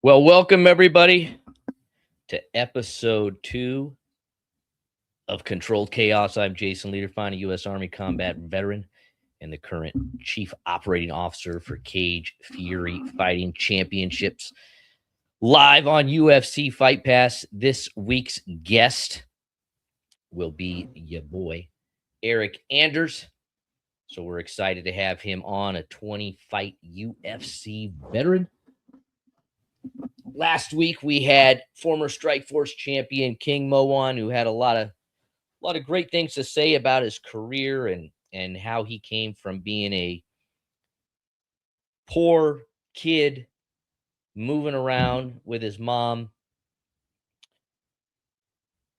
Well, welcome everybody to episode 2 of Controlled Chaos. I'm Jason Lederfine, a U.S. Army combat veteran and the current chief operating officer for Cage Fury Fighting Championships. Live on UFC Fight Pass, this week's guest will be your boy, Eryk Anders. So we're excited to have him on, a 20-fight UFC veteran. Last week we had former Strikeforce champion King Mo on, who had a lot of great things to say about his career and how he came from being a poor kid moving around with his mom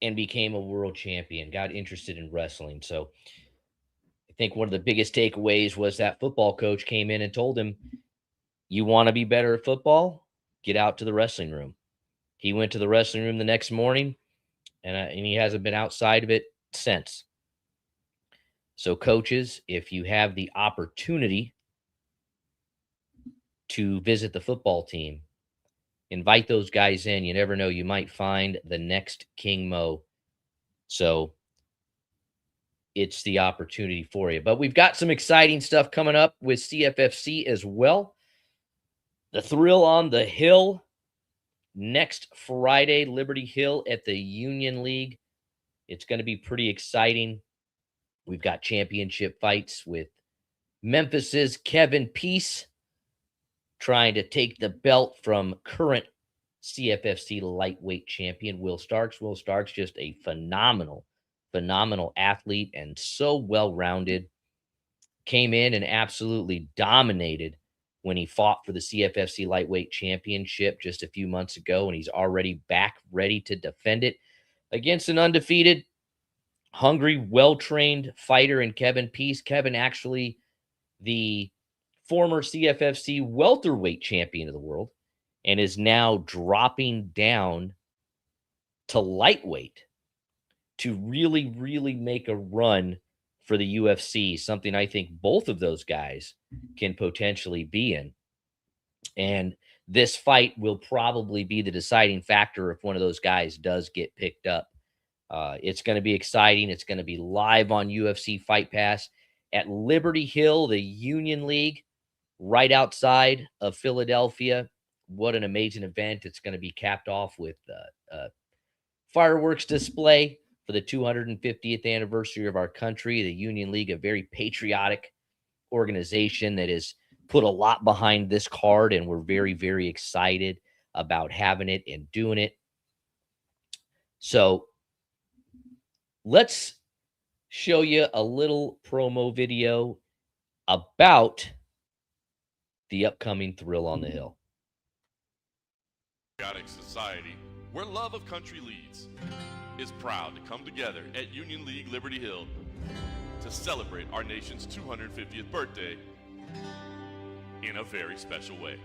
and became a world champion, got interested in wrestling. So I think one of the biggest takeaways was that football coach came in and told him, you want to be better at football? Get out to the wrestling room. He went to the wrestling room the next morning, and he hasn't been outside of it since. So coaches, if you have the opportunity to visit the football team, invite those guys in. You never know, you might find the next King Mo. So it's the opportunity for you. But we've got some exciting stuff coming up with CFFC as well. The Thrill on the Hill next Friday, Liberty Hill at the Union League. It's going to be pretty exciting. We've got championship fights with Memphis's Kevin Peace trying to take the belt from current CFFC lightweight champion Will Starks. Will Starks, just a phenomenal athlete and so well-rounded. Came in and absolutely dominated when he fought for the CFFC lightweight championship just a few months ago, and he's already back ready to defend it against an undefeated, hungry, well-trained fighter in Kevin Peace. Kevin, actually the former CFFC welterweight champion of the world, and is now dropping down to lightweight to really make a run for the UFC, something I think both of those guys can potentially be in. And this fight will probably be the deciding factor if one of those guys does get picked up. It's going to be exciting. It's going to be live on UFC Fight Pass at Liberty Hill, the Union League, right outside of Philadelphia. What an amazing event. It's going to be capped off with a fireworks display for the 250th anniversary of our country. The Union League, a very patriotic organization that has put a lot behind this card, and we're very excited about having it and doing it. So let's show you a little promo video about the upcoming Thrill on the Hill. Patriotic society where love of country leads is proud to come together at Union League Liberty Hill to celebrate our nation's 250th birthday in a very special way.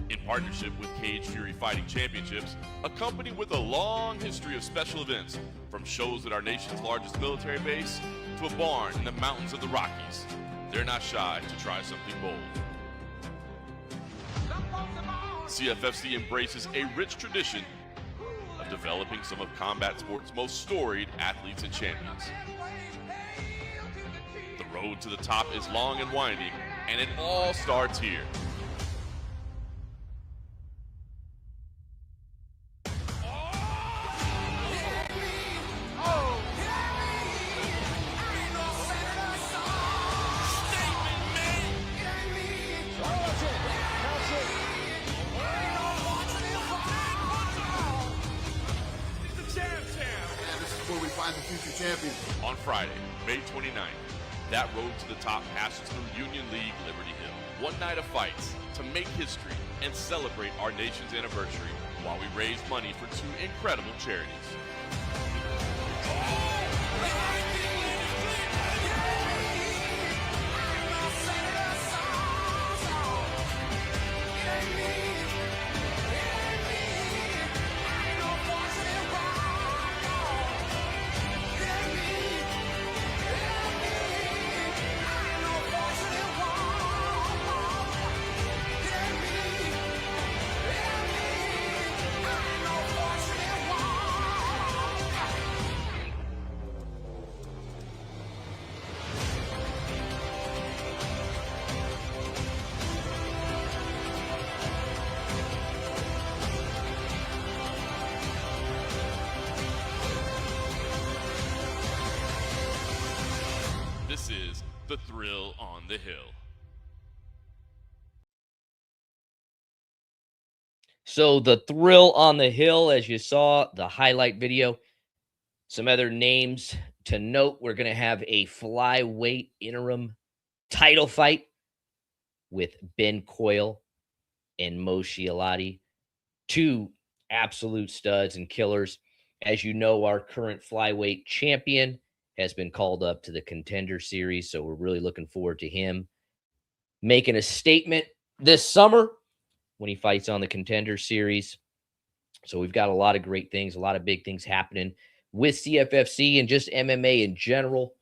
In partnership with Cage Fury Fighting Championships, a company with a long history of special events, from shows at our nation's largest military base to a barn in the mountains of the Rockies, they're not shy to try something bold. CFFC embraces a rich tradition of developing some of combat sports' most storied athletes and champions. The road to the top is long and winding, and it all starts here. The future champion. On Friday, May 29th, that road to the top passes through Union League Liberty Hill. One night of fights to make history and celebrate our nation's anniversary while we raise money for two incredible charities. This is The Thrill on the Hill. So the thrill on the hill, as you saw, the highlight video. Some other names to note. We're going to have a flyweight interim title fight with Ben Coyle and Mo Shialati. Two absolute studs and killers. As you know, our current flyweight champion has been called up to the Contender Series, so we're really looking forward to him making a statement this summer when he fights on the Contender Series. So we've got a lot of great things, a lot of big things happening with CFFC and just MMA in general.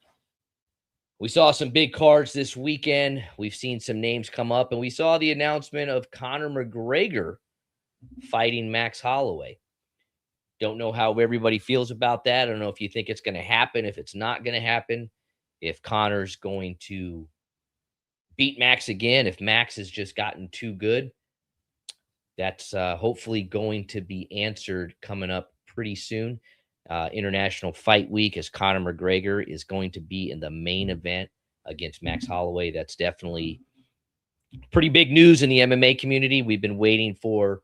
We saw some big cards this weekend. We've seen some names come up, and we saw the announcement of Conor McGregor fighting Max Holloway. Don't know how everybody feels about that. I don't know if you think it's going to happen, if it's not going to happen, if Conor's going to beat Max again, if Max has just gotten too good. That's hopefully going to be answered coming up pretty soon. International Fight Week, as Conor McGregor is going to be in the main event against Max Holloway. That's definitely pretty big news in the MMA community. We've been waiting for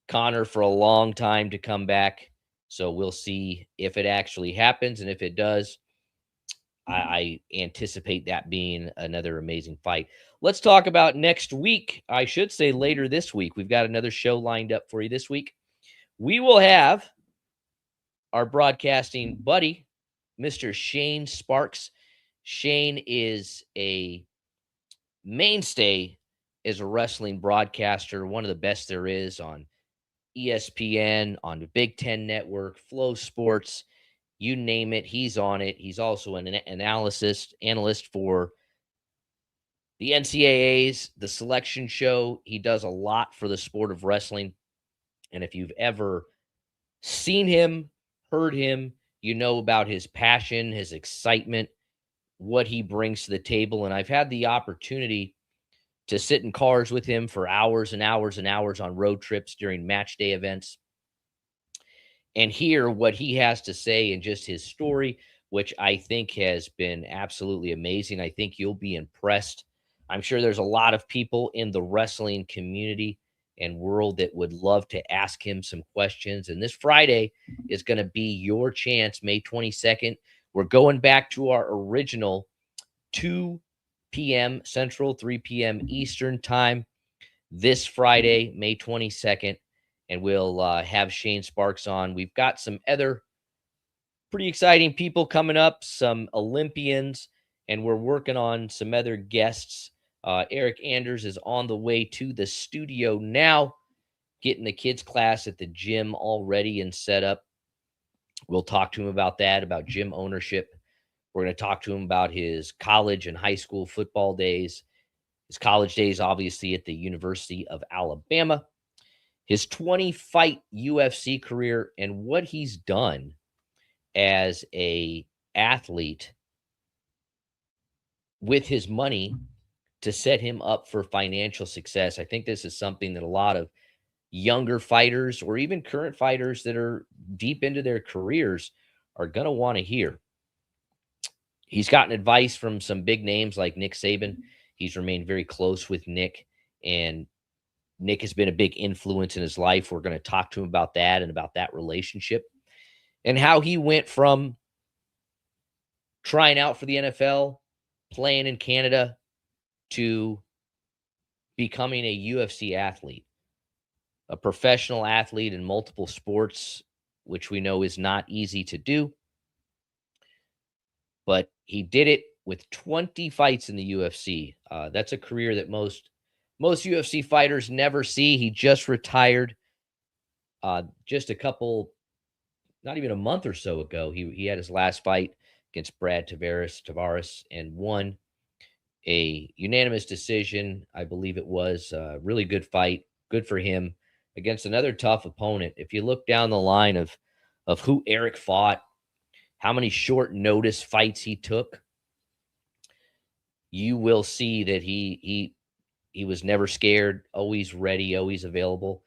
Conor for a long time to come back. So we'll see if it actually happens. And if it does, I anticipate that being another amazing fight. Let's talk about next week. I should say later this week. We've got another show lined up for you this week. We will have our broadcasting buddy, Mr. Shane Sparks. Shane is a mainstay as a wrestling broadcaster, one of the best there is on ESPN, on the Big Ten Network, Flow Sports, you name it, he's on it. He's also an analyst for the NCAAs, the selection show. He does a lot for the sport of wrestling. And if you've ever seen him, heard him, you know about his passion, his excitement, what he brings to the table. And I've had the opportunity to sit in cars with him for hours and hours and hours on road trips during match day events and hear what he has to say and just his story, which I think has been absolutely amazing. I think you'll be impressed. I'm sure there's a lot of people in the wrestling community and world that would love to ask him some questions. And this Friday is going to be your chance, May 22nd. We're going back to our original 2 p.m. Central, 3 p.m. Eastern time this Friday, May 22nd. And we'll have Shane Sparks on. We've got some other pretty exciting people coming up, some Olympians, and we're working on some other guests. Eryk Anders is on the way to the studio now, getting the kids' class at the gym all ready and set up. We'll talk to him about that, about gym ownership. We're going to talk to him about his college and high school football days, his college days, obviously, at the University of Alabama, his 20-fight UFC career, and what he's done as an athlete with his money to set him up for financial success. I think this is something that a lot of younger fighters or even current fighters that are deep into their careers are going to want to hear. He's gotten advice from some big names like Nick Saban. He's remained very close with Nick, and Nick has been a big influence in his life. We're going to talk to him about that and about that relationship and how he went from trying out for the NFL, playing in Canada, to becoming a UFC athlete, a professional athlete in multiple sports, which we know is not easy to do. But he did it with 20 fights in the UFC. That's a career that most UFC fighters never see. He just retired just a couple, not even a month or so ago. He had his last fight against Brad Tavares and won a unanimous decision. I believe it was a really good fight. Good for him against another tough opponent. If you look down the line of who Eryk fought, how many short notice fights he took, you will see that he was never scared, always ready, always available.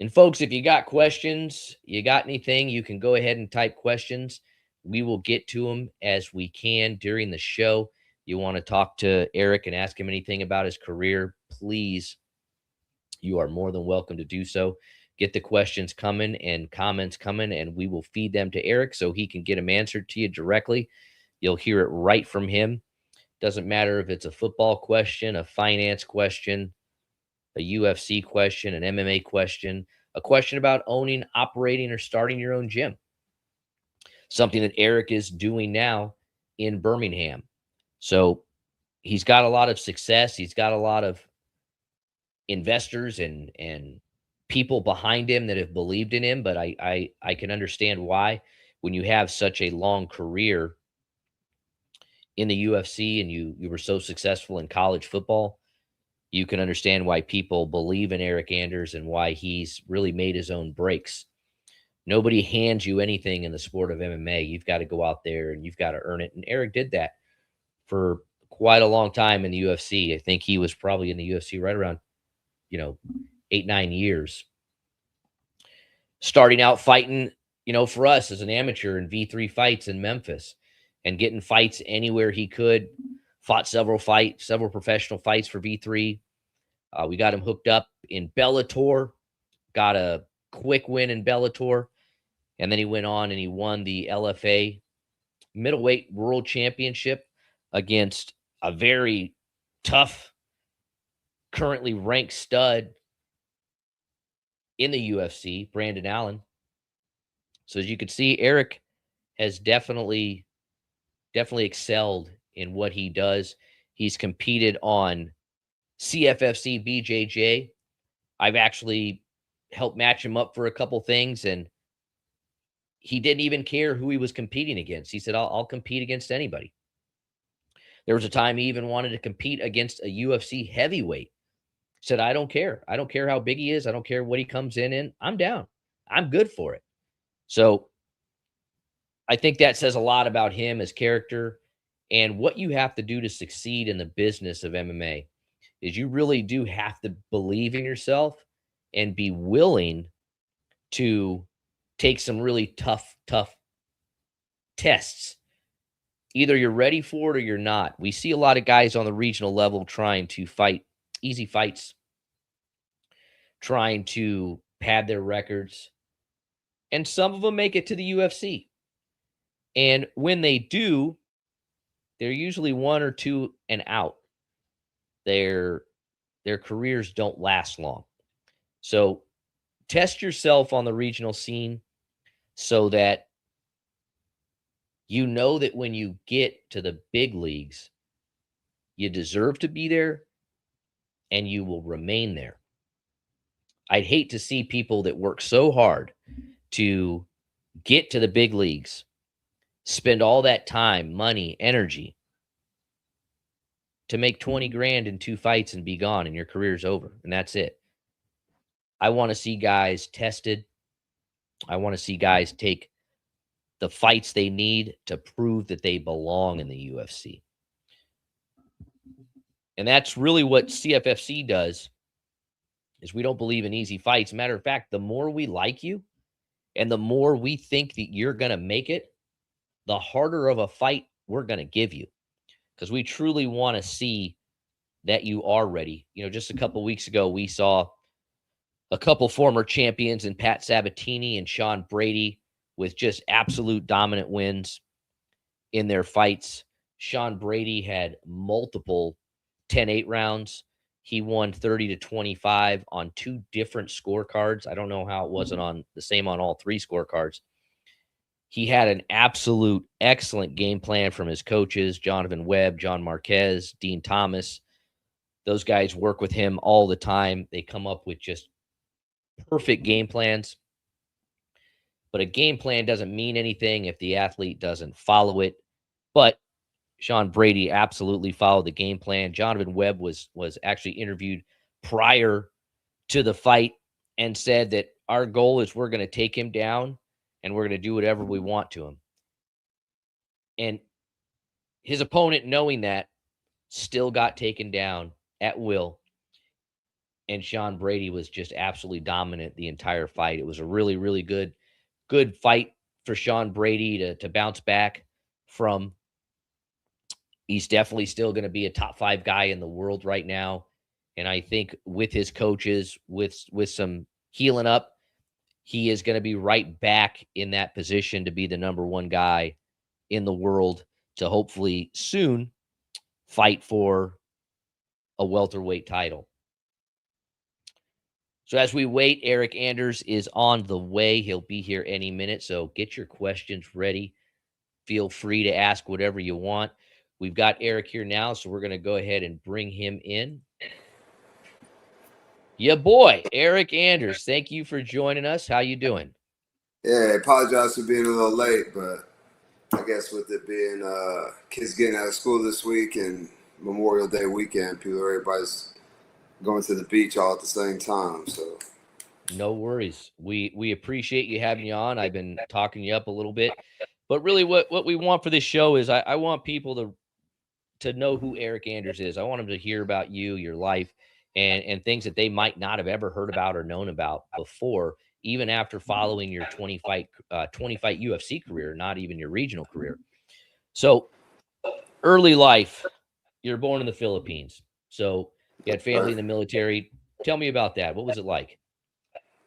And folks, if you got questions, you got anything, you can go ahead and type questions. we will get to them as we can during the show. You want to talk to Eryk and ask him anything about his career, please, you are more than welcome to do so. Get the questions coming and comments coming, and we will feed them to Eryk so he can get them answered to you directly. You'll hear it right from him. Doesn't matter if it's a football question, a finance question, a UFC question, an MMA question, a question about owning, operating, or starting your own gym. Something that Eryk is doing now in Birmingham. So he's got a lot of success. He's got a lot of investors and people behind him that have believed in him. But I can understand why, when you have such a long career in the UFC and you were so successful in college football, you can understand why people believe in Eryk Anders and why he's really made his own breaks. Nobody hands you anything in the sport of MMA. You've got to go out there and you've got to earn it. And Eryk did that for quite a long time in the UFC. I think he was probably in the UFC right around, 8-9 years. Starting out fighting, for us as an amateur in V3 fights in Memphis and getting fights anywhere he could. Fought several professional fights for V3. We got him hooked up in Bellator, got a quick win in Bellator, and then he went on and he won the LFA middleweight world championship against a very tough, currently ranked stud in the UFC, Brandon Allen. So as you can see, Eryk has definitely excelled in what he does. He's competed on CFFC BJJ. I've actually helped match him up for a couple things, and he didn't even care who he was competing against. He said, I'll compete against anybody. There was a time he even wanted to compete against a UFC heavyweight. Said, I don't care. I don't care how big he is. I don't care what he comes in. I'm down. I'm good for it. So I think that says a lot about him as character, and what you have to do to succeed in the business of MMA is you really do have to believe in yourself and be willing to take some really tough tests. Either you're ready for it or you're not. We see a lot of guys on the regional level trying to fight easy fights, trying to pad their records, and some of them make it to the UFC. And when they do, they're usually 1 or 2 and out. Their careers don't last long. So test yourself on the regional scene so that you know that when you get to the big leagues, you deserve to be there and you will remain there. I'd hate to see people that work so hard to get to the big leagues spend all that time, money, energy to make 20 grand in 2 fights and be gone and your career's over and that's it. I want to see guys tested. I want to see guys take the fights they need to prove that they belong in the UFC. And that's really what CFFC does, is we don't believe in easy fights. Matter of fact, the more we like you and the more we think that you're going to make it, the harder of a fight we're going to give you, because we truly want to see that you are ready. Just a couple weeks ago, we saw a couple former champions in Pat Sabatini and Sean Brady with just absolute dominant wins in their fights. Sean Brady had multiple 10-8 rounds. He won 30-25 on 2 different scorecards. I don't know how it wasn't on the same on all 3 scorecards. He had an absolute excellent game plan from his coaches, Jonathan Webb, John Marquez, Dean Thomas. Those guys work with him all the time. They come up with just perfect game plans. But a game plan doesn't mean anything if the athlete doesn't follow it. But Sean Brady absolutely followed the game plan. Jonathan Webb was actually interviewed prior to the fight and said that our goal is we're going to take him down and we're going to do whatever we want to him. And his opponent, knowing that, still got taken down at will. And Sean Brady was just absolutely dominant the entire fight. It was a really, really good fight for Sean Brady to bounce back from. He's definitely still going to be a top 5 guy in the world right now. And I think with his coaches, with some healing up, he is going to be right back in that position to be the number 1 guy in the world to hopefully soon fight for a welterweight title. So as we wait, Eryk Anders is on the way. He'll be here any minute. So get your questions ready. Feel free to ask whatever you want. We've got Eryk here now, so we're going to go ahead and bring him in. Yeah, boy, Eryk Anders. Thank you for joining us. How you doing? Yeah, I apologize for being a little late, but I guess with it being kids getting out of school this week and Memorial Day weekend, everybody's going to the beach all at the same time. So no worries. We appreciate you having you on. I've been talking you up a little bit, but really what we want for this show is I want people to know who Eryk Anders is. I want them to hear about you, your life, and things that they might not have ever heard about or known about before, even after following your 20 fight UFC career, not even your regional career. So early life, you're born in the Philippines. So you had family in the military. Tell me about that. What was it like?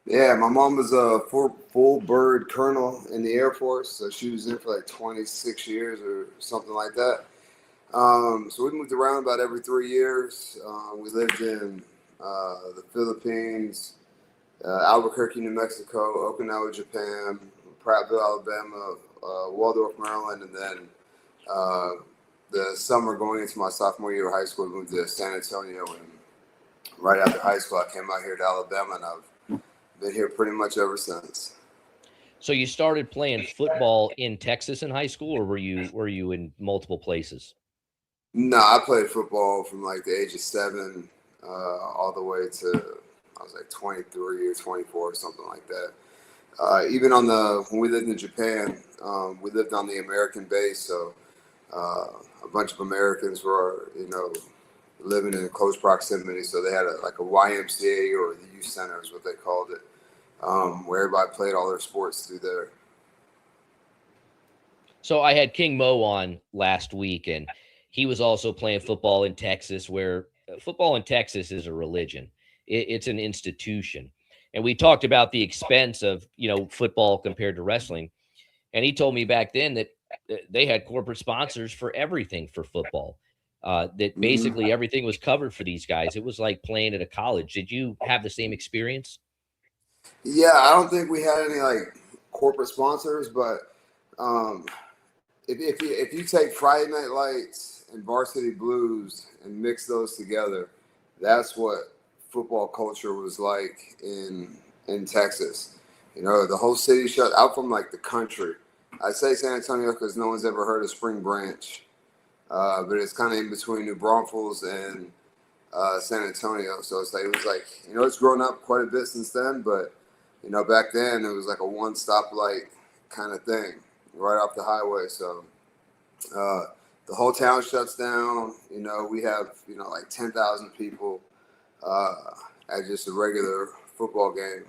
Yeah, my mom was a full bird colonel in the Air Force. So she was in for like 26 years or something like that. So we moved around about every 3 years. We lived in the Philippines, Albuquerque, New Mexico, Okinawa, Japan, Prattville, Alabama, Waldorf, Maryland, and then the summer going into my sophomore year of high school, we moved to San Antonio. And right after high school, I came out here to Alabama, and I've been here pretty much ever since. So you started playing football in Texas in high school, or were you in multiple places? No, I played football from like the age of 7 all the way to I was like 23 or 24 or something like that. Even when we lived in Japan, we lived on the American base, so a bunch of Americans were living in close proximity. So they had a YMCA, or the youth center is what they called it, where everybody played all their sports through there. So I had King Mo on last week, and he was also playing football in Texas, where football in Texas is a religion. It's an institution. And we talked about the expense of, football compared to wrestling. And he told me back then that they had corporate sponsors for everything for football, that basically everything was covered for these guys. It was like playing at a college. Did you have the same experience? Yeah, I don't think we had any like corporate sponsors, but if you take Friday Night Lights and Varsity Blues and mix those together, that's what football culture was like in Texas. The whole city shut out from like the country. I say San Antonio because no one's ever heard of Spring Branch, but it's kind of in between New Braunfels and San Antonio. So it's like it's grown up quite a bit since then, but back then it was like a one stoplight kind of thing right off the highway. So the whole town shuts down. We have like 10,000 people at just a regular football game.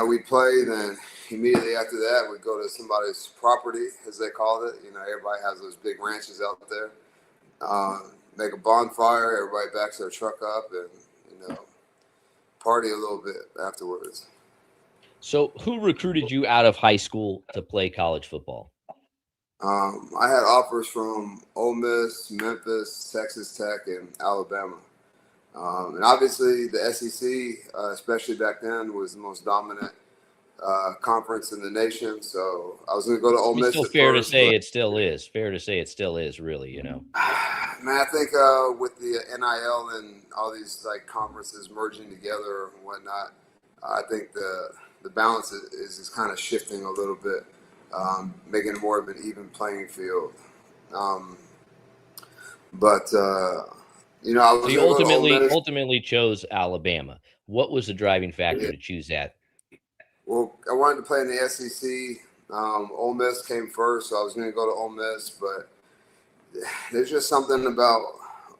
We play. Then immediately after that, we go to somebody's property, as they call it. Everybody has those big ranches out there. Make a bonfire. Everybody backs their truck up, and party a little bit afterwards. So who recruited you out of high school to play college football? I had offers from Ole Miss, Memphis, Texas Tech, and Alabama. And obviously the SEC, especially back then, was the most dominant conference in the nation. So I was going to go to Ole Miss. It's still fair to say it still is. Fair to say it still is, really, Man, I think with the NIL and all these like conferences merging together and whatnot, I think the balance is kind of shifting a little bit, making it more of an even playing field. I was ultimately chose Alabama. What was the driving factor to choose that? Well, I wanted to play in the SEC. Ole Miss came first, so I was going to go to Ole Miss, but there's just something about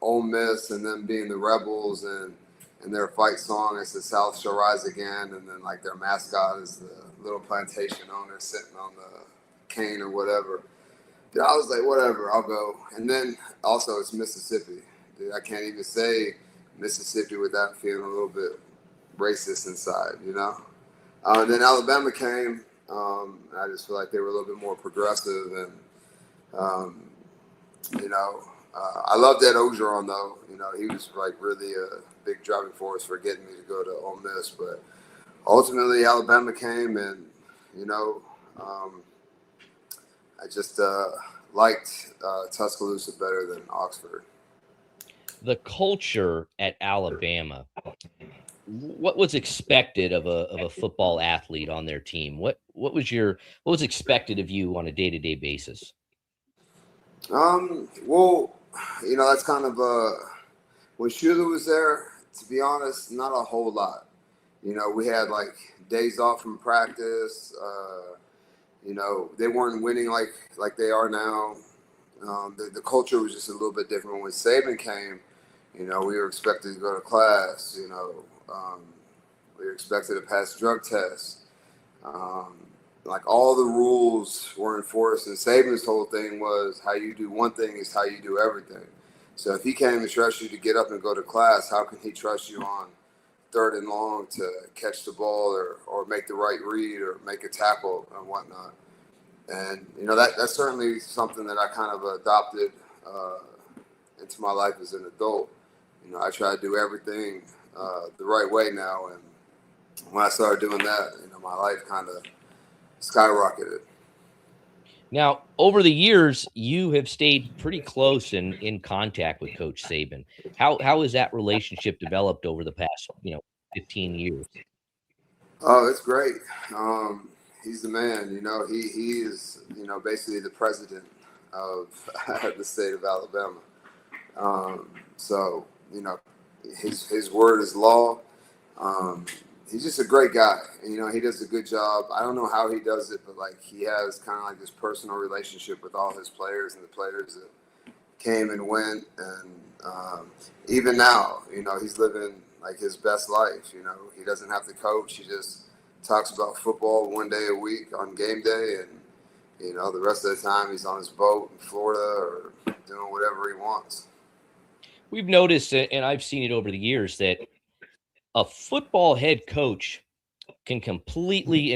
Ole Miss and them being the Rebels and their fight song is "The South Shall Rise Again," and then like their mascot is little plantation owner sitting on the cane or whatever. Dude, I was like, whatever, I'll go. And then also it's Mississippi. Dude, I can't even say Mississippi without feeling a little bit racist inside, you know? And then Alabama came. I just feel like they were a little bit more progressive. And, I loved Ed Ogeron, though. You know, he was like really a big driving force for getting me to go to Ole Miss. But ultimately, Alabama came, and, I just liked Tuscaloosa better than Oxford. The culture at Alabama, what was expected of a football athlete on their team? What was expected of you on a day-to-day basis? Well, that's kind of when Shula was there, to be honest, not a whole lot. We had like days off from practice. They weren't winning like they are now. The culture was just a little bit different. When Saban came, we were expected to go to class. We were expected to pass drug tests. Like all the rules were enforced, and Saban's whole thing was how you do one thing is how you do everything. So if he can't even trust you to get up and go to class, how can he trust you on 3rd and long to catch the ball or make the right read or make a tackle and whatnot? And, that's certainly something that I kind of adopted into my life as an adult. I try to do everything the right way now. And when I started doing that, my life kind of skyrocketed. Now, over the years, you have stayed pretty close in contact with Coach Saban. How has that relationship developed over the past, 15 years? Oh, it's great. He's the man. He is, basically the president of the state of Alabama. So, his word is law. He's just a great guy. And, he does a good job. I don't know how he does it, but he has kind of like this personal relationship with all his players and the players that came and went. And even now, he's living like his best life. He doesn't have to coach. He just talks about football one day a week on game day. And, the rest of the time he's on his boat in Florida or doing whatever he wants. We've noticed, and I've seen it over the years, that a football head coach can completely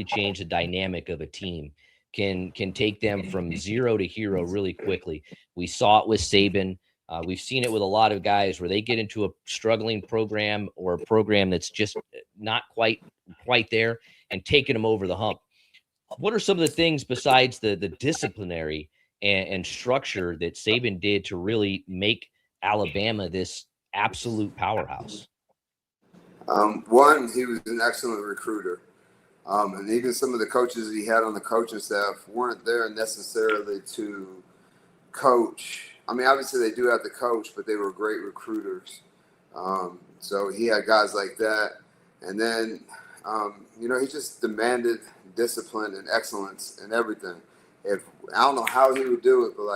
change the dynamic of a team, can take them from zero to hero really quickly. We saw it with Saban. We've seen it with a lot of guys where they get into a struggling program or a program that's just not quite there and taking them over the hump. What are some of the things besides the disciplinary and structure that Saban did to really make Alabama this absolute powerhouse? One, he was an excellent recruiter. And even some of the coaches he had on the coaching staff weren't there necessarily to coach. I mean, obviously they do have to coach, but they were great recruiters. So he had guys like that. And then, he just demanded discipline and excellence in everything. I don't know how he would do it, but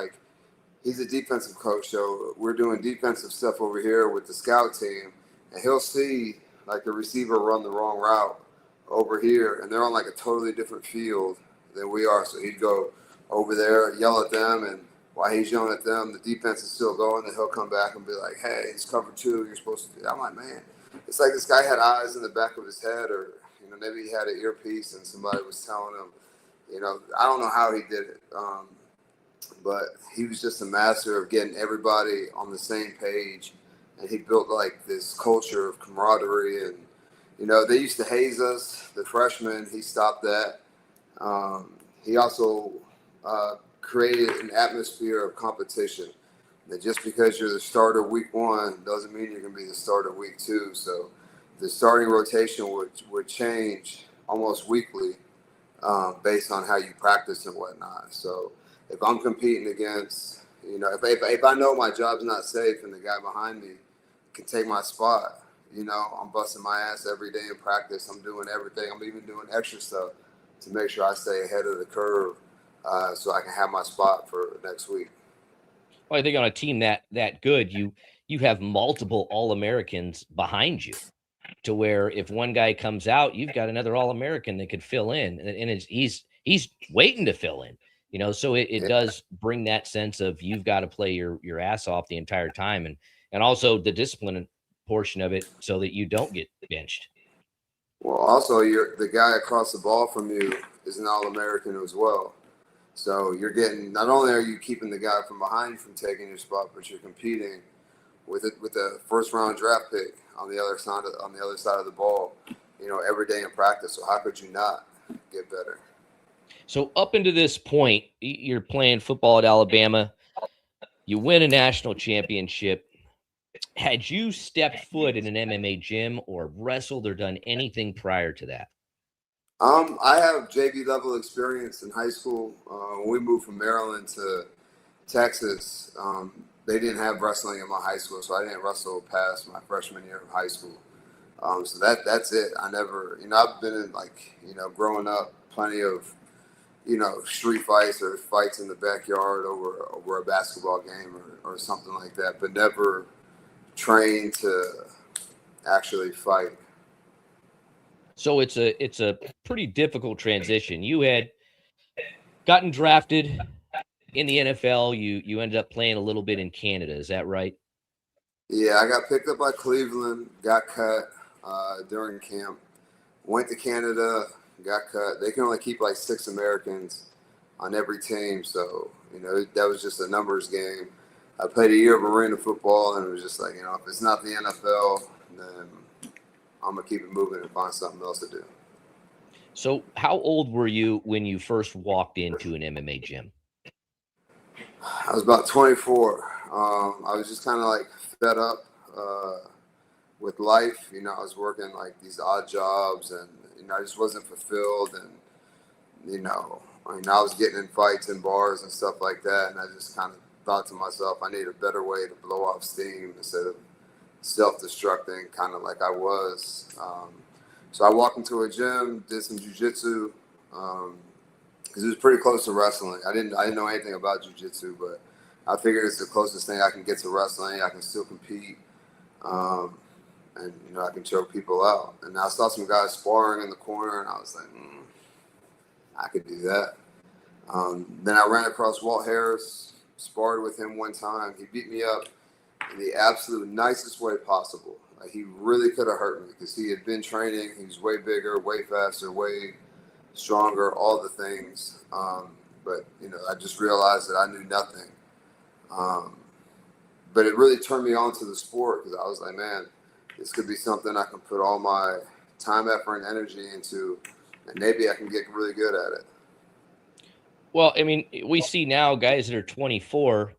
he's a defensive coach. So we're doing defensive stuff over here with the scout team, and he'll see the receiver run the wrong route over here, and they're on a totally different field than we are. So he'd go over there, yell at them, and while he's yelling at them, the defense is still going, and he'll come back and be like, hey, it's cover 2, you're supposed to do that. I'm like, man, it's like this guy had eyes in the back of his head, or maybe he had an earpiece and somebody was telling him, I don't know how he did it. But he was just a master of getting everybody on the same page. And he built this culture of camaraderie. And, they used to haze us, the freshmen. He stopped that. He also created an atmosphere of competition. That just because you're the starter week 1 doesn't mean you're going to be the starter week 2. So the starting rotation would change almost weekly based on how you practice and whatnot. So if I'm competing against, if I know my job's not safe and the guy behind me can take my spot, I'm busting my ass every day in practice. I'm doing everything. I'm even doing extra stuff to make sure I stay ahead of the curve so I can have my spot for next week. Well, I think on a team that good, you have multiple All-Americans behind you. to where if one guy comes out, you've got another All-American that could fill in, and he's waiting to fill in. So it does bring that sense of you've got to play your ass off the entire time, and also the discipline portion of it so that you don't get benched. Well, also the guy across the ball from you is an All-American as well. So you're getting, not only are you keeping the guy from behind from taking your spot, but you're competing with a first round draft pick on the other side of the ball, every day in practice. So how could you not get better? So up into this point, you're playing football at Alabama. You win a national championship. Had you stepped foot in an MMA gym or wrestled or done anything prior to that? I have JV level experience in high school. When we moved from Maryland to Texas, they didn't have wrestling in my high school, so I didn't wrestle past my freshman year of high school. So that's it. I never, I've been in growing up, plenty of, street fights or fights in the backyard over a basketball game or something like that, but never trained to actually fight. So it's a pretty difficult transition. You had gotten drafted in the NFL. You ended up playing a little bit in Canada. Is that right? Yeah, I got picked up by Cleveland, got cut during camp, went to Canada, got cut. They can only keep like 6 Americans on every team. So, that was just a numbers game. I played a year of arena football, and it was just like, if it's not the NFL, then I'm going to keep it moving and find something else to do. So how old were you when you first walked into an MMA gym? I was about 24. I was just kind of like fed up with life. I was working like these odd jobs, and I just wasn't fulfilled. And I was getting in fights in bars and stuff like that, and I just kind of thought to myself, I need a better way to blow off steam instead of self-destructing, kind of like I was. So I walked into a gym, did some jiu-jitsu, because it was pretty close to wrestling. I didn't know anything about jiu-jitsu, but I figured it's the closest thing I can get to wrestling. I can still compete, and I can choke people out. And I saw some guys sparring in the corner, and I was like, I could do that. Then I ran across Walt Harris, sparred with him one time. He beat me up in the absolute nicest way possible. Like, he really could have hurt me because he had been training. He was way bigger, way faster, way stronger, all the things. But I just realized that I knew nothing. But it really turned me on to the sport because I was like, man, this could be something I can put all my time, effort, and energy into, and maybe I can get really good at it. Well, I mean, we see now guys that are 24,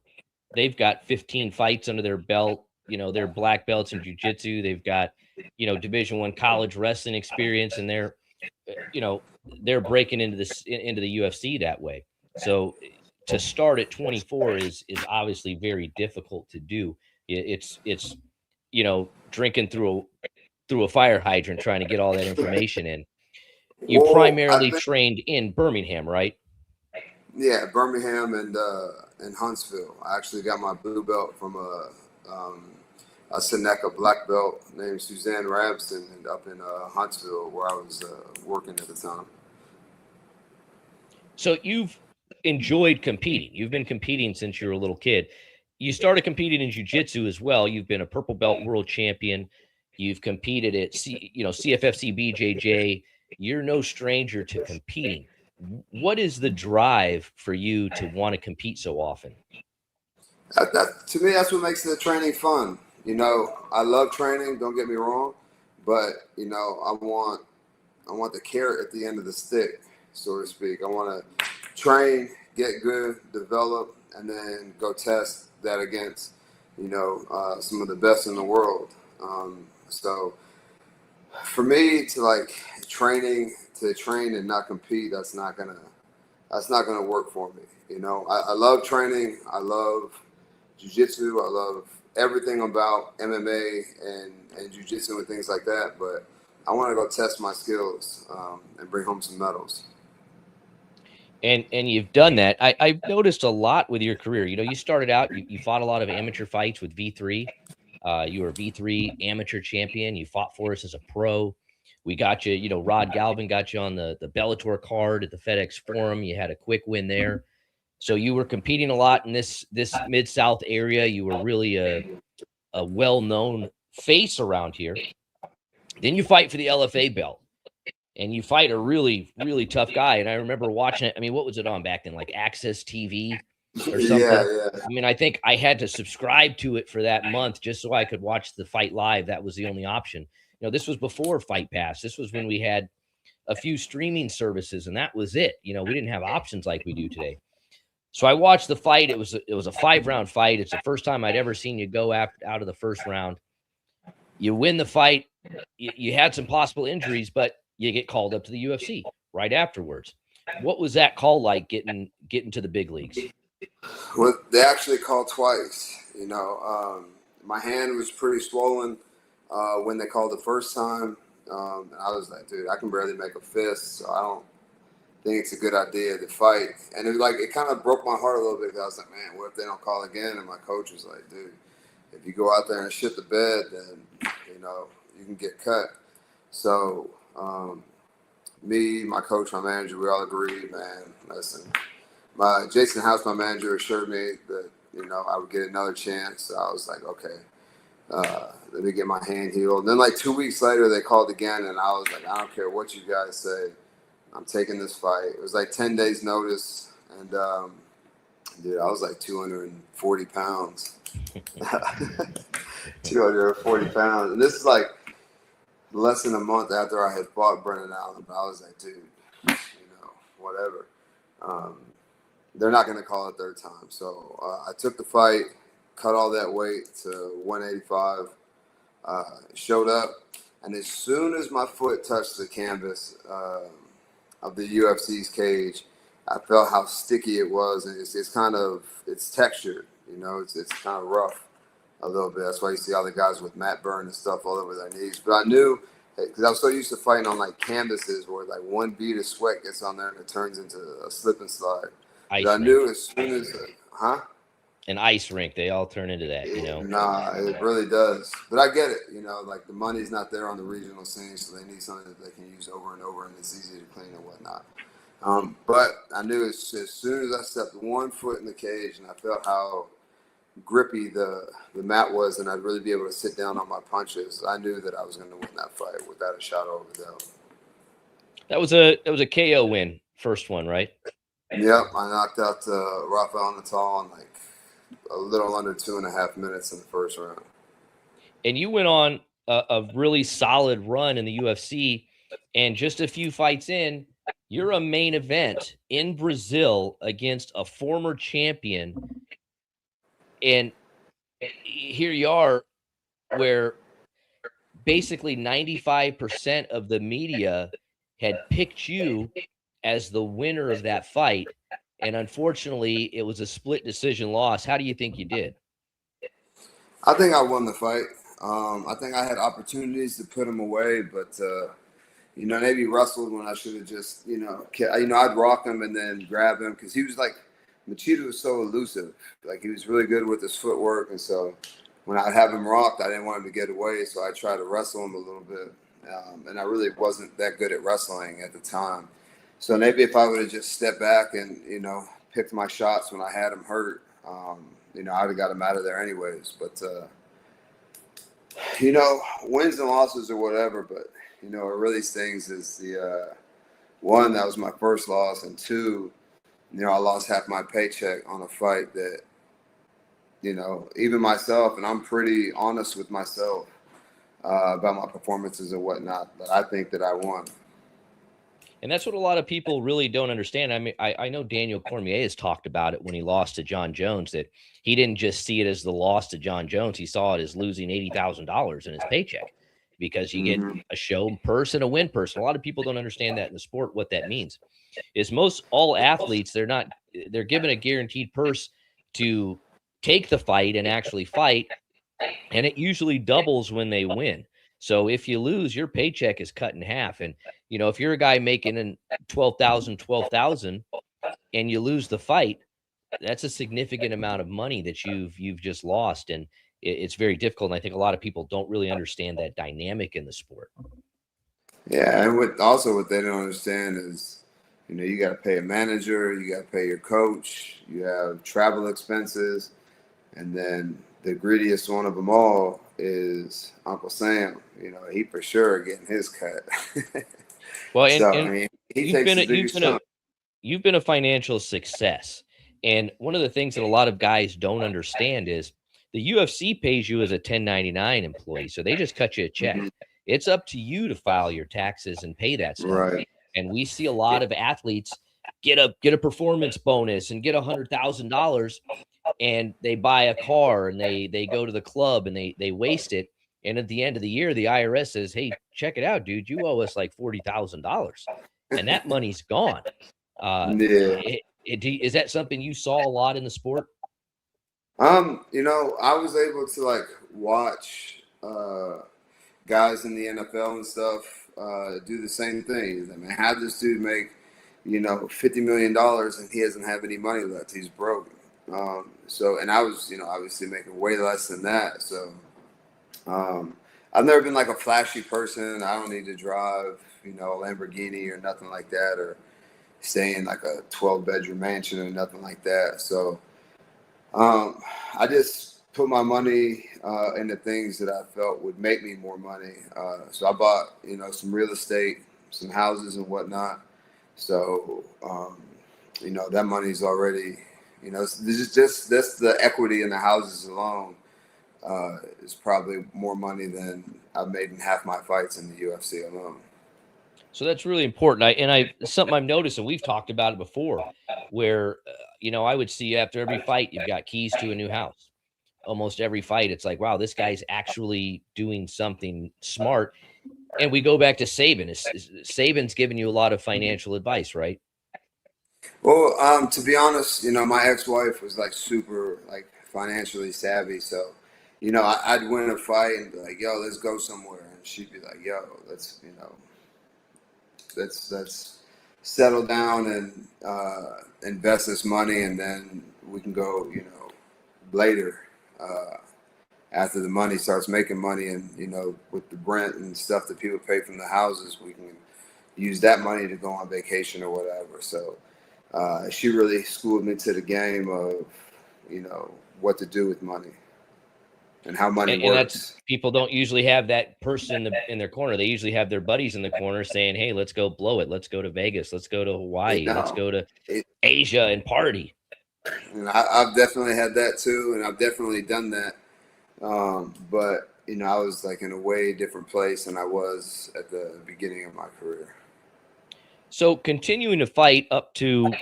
they've got 15 fights under their belt. They're black belts in jiu-jitsu. They've got, Division I college wrestling experience, and they're breaking into the UFC that way. So to start at 24 is obviously very difficult to do. It's drinking through a fire hydrant trying to get all that information in. You primarily trained in Birmingham, right? Yeah, Birmingham and Huntsville. I actually got my blue belt from a Seneca black belt named Suzanne Rabston up in Huntsville, where I was working at the time. So you've enjoyed competing. You've been competing since you were a little kid. You started competing in jiu-jitsu as well. You've been a purple belt world champion. You've competed at CFFC BJJ. You're no stranger to competing. What is the drive for you to want to compete so often? To me, that's what makes the training fun. I love training. Don't get me wrong, but I want the carrot at the end of the stick, so to speak. I want to train, get good, develop, and then go test that against some of the best in the world. So for me to train and not compete, that's not gonna work for me. I love training. I love jiu-jitsu. I love everything about MMA and jiu-jitsu and things like that. But I want to go test my skills and bring home some medals. And you've done that. I've noticed a lot with your career. You started out, you fought a lot of amateur fights with V3. You were a V3 amateur champion. You fought for us as a pro. We got you, Rod Galvin got you on the Bellator card at the FedEx Forum. You had a quick win there. So you were competing a lot in this Mid-South area. You were really a well-known face around here. Then you fight for the LFA belt. And you fight a really, really tough guy. And I remember watching it. I mean, what was it on back then? Like Access TV or something? Yeah. I mean, I think I had to subscribe to it for that month just so I could watch the fight live. That was the only option. This was before Fight Pass. This was when we had a few streaming services, and that was it. We didn't have options like we do today. So I watched the fight. It was a 5-round fight. It's the first time I'd ever seen you go out of the first round. You win the fight. You had some possible injuries, but you get called up to the UFC right afterwards. What was that call like getting to the big leagues? Well, they actually called twice. My hand was pretty swollen when they called the first time. I was like, dude, I can barely make a fist, so I don't think it's a good idea to fight. And it kind of broke my heart a little bit, because I was like, man, what if they don't call again? And my coach was like, dude, if you go out there and shit the bed, then you can get cut. So me, my coach, my manager, we all agreed, man, listen, Jason House, my manager, assured me that, I would get another chance. So I was like, okay, let me get my hand healed. And then like 2 weeks later, they called again, and I was like, I don't care what you guys say, I'm taking this fight. It was like 10 days notice, and dude, I was like 240 pounds. 240 pounds. And this is like less than a month after I had fought Brendan Allen. But I was like, dude, whatever. They're not going to call it third time. So I took the fight, cut all that weight to 185, showed up. And as soon as my foot touched the canvas of the UFC's cage, I felt how sticky it was. And it's textured, it's kind of rough a little bit. That's why you see all the guys with mat burn and stuff all over their knees. But I knew, because I was so used to fighting on like canvases where like one bead of sweat gets on there and it turns into a slip and slide. I knew as soon as, An ice rink, they all turn into that, Nah, it really does. But I get it, like the money's not there on the regional scene, so they need something that they can use over and over, and it's easy to clean and whatnot. But I knew as soon as I stepped one foot in the cage and I felt how grippy the mat was, and I'd really be able to sit down on my punches, I knew that I was going to win that fight without a shadow of a doubt. That was a KO win, first one, right? Yep, I knocked out Rafael Natal in like a little under 2.5 minutes in the first round. And you went on a really solid run in the UFC, and just a few fights in, you're a main event in Brazil against a former champion. And here you are, where basically 95% of the media had picked you as the winner of that fight. And unfortunately, it was a split decision loss. How do you think you did? I think I won the fight. I think I had opportunities to put him away, but maybe wrestled when I should have just, I'd rock him and then grab him, because he was like, Machida was so elusive. Like, he was really good with his footwork, and so when I'd have him rocked, I didn't want him to get away, so I tried to wrestle him a little bit. And I really wasn't that good at wrestling at the time. So maybe if I would have just stepped back and, picked my shots when I had him hurt, I'd have got him out of there anyways. But, wins and losses or whatever, but, what really stings is the one, that was my first loss, and two, I lost half my paycheck on a fight that, even myself, and I'm pretty honest with myself about my performances and whatnot, but I think that I won. And that's what a lot of people really don't understand. I mean, I know Daniel Cormier has talked about it when he lost to John Jones, that he didn't just see it as the loss to John Jones. He saw it as losing $80,000 in his paycheck, because you get a show purse and a win purse. A lot of people don't understand that in the sport, what that means. Is all athletes, they're given a guaranteed purse to take the fight and actually fight, and it usually doubles when they win. So if you lose, your paycheck is cut in half. And, if you're a guy making $12,000 and you lose the fight, that's a significant amount of money that you've just lost. And it's very difficult. And I think a lot of people don't really understand that dynamic in the sport. Yeah, and what they don't understand is, you got to pay a manager, you got to pay your coach, you have travel expenses, and then the greediest one of them all is Uncle Sam. He for sure getting his cut. Well, So I and mean, he you've takes been the a, biggest chunk. you've been a financial success. And one of the things that a lot of guys don't understand is the UFC pays you as a 1099 employee. So they just cut you a check. Mhm. It's up to you to file your taxes and pay that stuff. Right. And we see a lot of athletes get a performance bonus and get $100,000, and they buy a car and they go to the club and they waste it. And at the end of the year, the IRS says, "Hey, check it out, dude. You owe us like $40,000," and that money's gone. Yeah. Is that something you saw a lot in the sport? I was able to like watch guys in the NFL and stuff do the same thing. I mean, have this dude make, $50 million and he doesn't have any money left. He's broke. And I was, obviously making way less than that. So I've never been like a flashy person. I don't need to drive, a Lamborghini or nothing like that, or stay in like a 12-bedroom mansion or nothing like that. So I just put my money into things that I felt would make me more money. So I bought, some real estate, some houses and whatnot. So, that money's already, this is just that's the equity in the houses alone is probably more money than I've made in half my fights in the UFC alone. So that's really important. Something I've noticed, and we've talked about it before, where I would see after every fight, you've got keys to a new house. Almost every fight, it's like, wow, this guy's actually doing something smart. And we go back to Saban. Saban's giving you a lot of financial advice, right? Well, to be honest, my ex-wife was like super like financially savvy. So, I'd win a fight and be like, yo, let's go somewhere. And she'd be like, yo, let's settle down and invest this money, and then we can go, later after the money starts making money, and with the rent and stuff that people pay from the houses, we can use that money to go on vacation or whatever. So she really schooled me to the game of what to do with money and how money And that's works. people don't usually have that person in their corner. They usually have their buddies in the corner saying, "Hey, let's go blow it. Let's go to Vegas. Let's go to You Hawaii. Let's know, go to it, Asia and party." and I've definitely had that too, and I've definitely done that. But I was like in a way different place than I was at the beginning of my career. So continuing to fight up to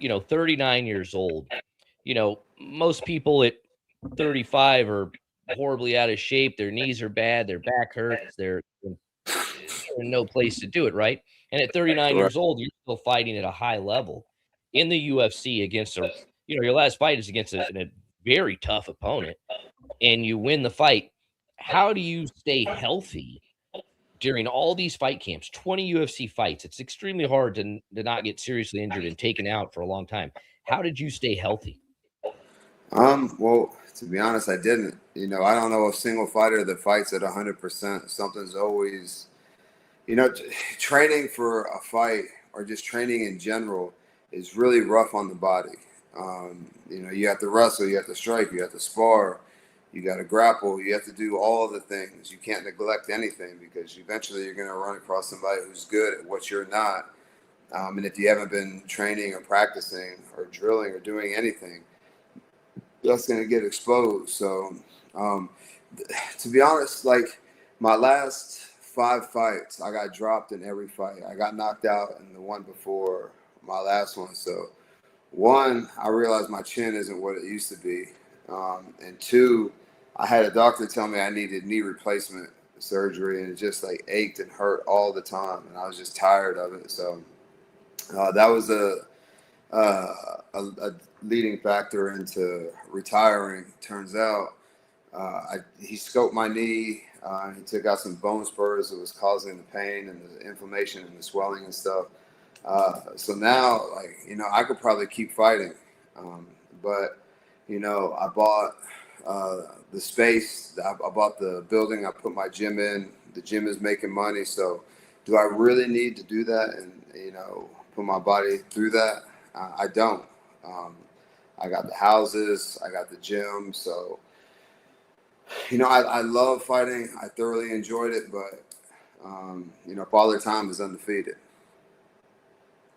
39 years old. Most people at 35 are horribly out of shape. Their knees are bad. Their back hurts. They're in no place to do it, right? And at 39 Right. years old, you're still fighting at a high level in the UFC against your last fight is against a very tough opponent, and you win the fight. How do you stay healthy during all these fight camps, 20 UFC fights? It's extremely hard to not get seriously injured and taken out for a long time. How did you stay healthy? Well, to be honest, I didn't. I don't know a single fighter that fights at 100%. Something's always, training for a fight or just training in general is really rough on the body. You have to wrestle, you have to strike, you have to spar, you got to grapple, you have to do all of the things. You can't neglect anything because eventually you're going to run across somebody who's good at what you're not. And if you haven't been training or practicing or drilling or doing anything, that's going to get exposed. So, um, to be honest, like my last 5 fights, I got dropped in every fight. I got knocked out in the one before my last one. So, one, I realized my chin isn't what it used to be. And two, I had a doctor tell me I needed knee replacement surgery, and it just like ached and hurt all the time. And I was just tired of it. So, that was a leading factor into retiring. Turns out, he scoped my knee. He took out some bone spurs that was causing the pain and the inflammation and the swelling and stuff. So now, like, I could probably keep fighting. But, I bought the space. I bought the building. I put my gym in. The gym is making money. So do I really need to do that and, put my body through that? I don't. I got the houses. I got the gym. So, I love fighting. I thoroughly enjoyed it. But, Father Time is undefeated.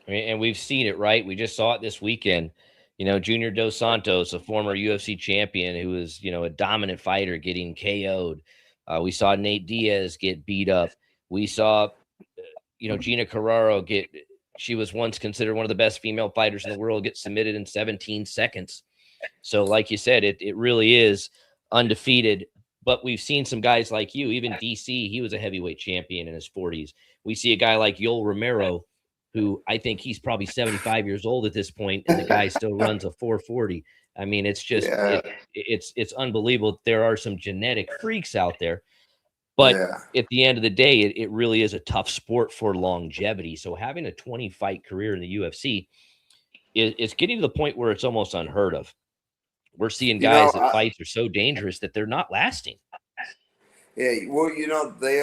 I mean, and we've seen it, right? We just saw it this weekend. Junior Dos Santos, a former UFC champion who was, a dominant fighter, getting KO'd. We saw Nate Diaz get beat up. We saw, Gina Carrero she was once considered one of the best female fighters in the world, get submitted in 17 seconds. So like you said, it really is undefeated. But we've seen some guys like you, even DC, he was a heavyweight champion in his 40s. We see a guy like Yoel Romero, who I think he's probably 75 years old at this point, and the guy still runs a 440. I mean, it's just it's unbelievable. There are some genetic freaks out there, but at the end of the day, it really is a tough sport for longevity. So having a 20-fight career in the UFC is getting to the point where it's almost unheard of. We're seeing guys that fights are so dangerous that they're not lasting. Yeah, well, they